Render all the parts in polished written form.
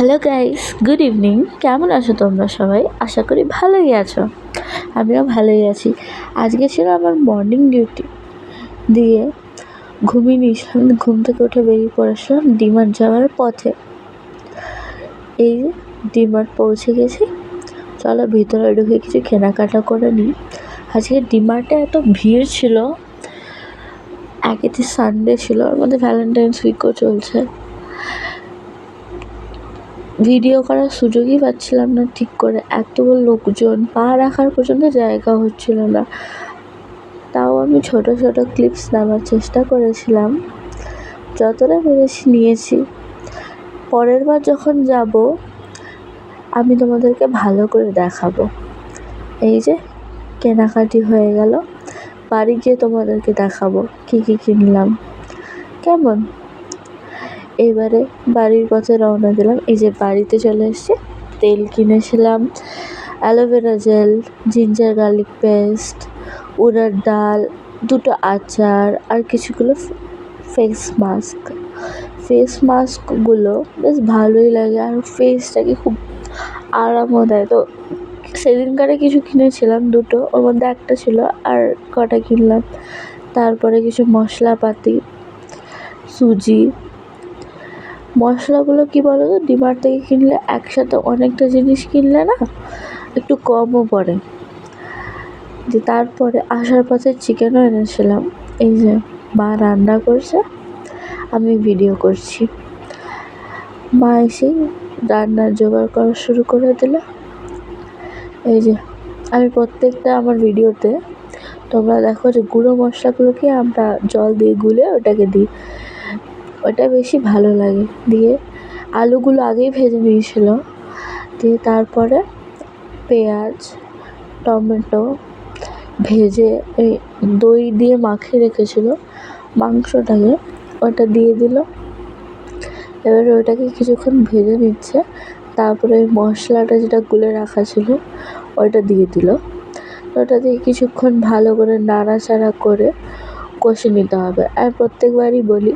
Hello guys, good evening. কেমন আছো তোমরা সবাই? আশা করি ভালোই আছো। আমিও ভালোই আছি। আজকে ছিল আমার মর্নিং ডিউটি দিয়ে ঘুমিয়ে নিয়েছিলাম। ঘুম থেকে উঠে বেরিয়ে পড়েছিলাম ডিমার্ট যাওয়ার পথে। এই যে ডিমার্ট পৌঁছে গেছি, চলো ভিতরে ঢুকে কিছু কেনাকাটা করে নিই। আজকে ডিমার্টে এত ভিড় ছিল, একেতে সানডে ছিল, ওর মধ্যে ভ্যালেন্টাইন্স উইকও চলছে। ভিডিও করার সুযোগই পাচ্ছিলাম না ঠিক করে, এত লোকজন, পা রাখার পর্যন্ত জায়গা হচ্ছিল না। তাও আমি ছোট ছোট ক্লিপস নেওয়ার চেষ্টা করেছিলাম, যতটা পেরেছি নিয়েছি। পরের বার যখন যাব আমি তোমাদেরকে ভালো করে দেখাবো। এই যে কেনাকাটি হয়ে গেল, বাড়ি গিয়ে তোমাদেরকে দেখাবো কী কী কিনলাম। কেমন? এবারে বাড়ির পথে রওনা দিলাম। এই যে বাড়িতে চলে এসেছি। তেল কিনেছিলাম, aloe vera gel, ginger garlic paste, উড়ার ডাল, দুটো আচার আর কিছুগুলো ফেস মাস্কগুলো বেশ ভালোই লাগে আর ফেসটাকে খুব আরামও দেয়। তো সেদিনকারে কিছু কিনেছিলাম, দুটো, ওর মধ্যে একটা ছিল আর কটা কিনলাম। তারপরে কিছু মশলাপাতি, সুজি। মশলাগুলো কী বলো তো, ডিমার্ট থেকে কিনলে একসাথে অনেকটা জিনিস কিনলে না একটু কমও পড়ে। যে তারপরে আসার পথে চিকেনও এনেছিলাম। এই যে মা রান্না করছে, আমি ভিডিও করছি। মা এসেই রান্নার জোগাড় করা শুরু করে দিল। এই যে আমি প্রত্যেকটা আমার ভিডিওতে তোমরা দেখো যে গুঁড়ো মশলাগুলোকে আমরা জল দিয়ে গুলে ওটাকে দিই, ওটা বেশি ভালো লাগে। দিয়ে আলুগুলো আগেই ভেজে নিয়েছিল, দিয়ে তারপরে পেঁয়াজ, টমেটো ভেজে এই দই দিয়ে মাখিয়ে রেখেছিল মাংসটাকে, ওটা দিয়ে দিল। এবারে ওটাকে কিছুক্ষণ ভেজে নিচ্ছে, তারপরে ওই মশলাটা যেটা গুলে রাখা ছিল ওটা দিয়ে দিল। ওটা দিয়ে কিছুক্ষণ ভালো করে নাড়াচাড়া করে কষে নিতে হবে। আর প্রত্যেকবারই বলি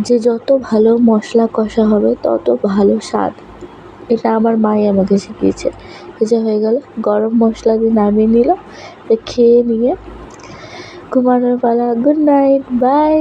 যে যত ভালো মশলা কষা হবে তত ভালো স্বাদ। এটা আমার মাই আমাকে শিখিয়েছে। এই যে হয়ে গেল, গরম মশলা দিয়ে নামিয়ে নিল। খেয়ে নিয়ে ঘুমানোর পালা। Good night, by.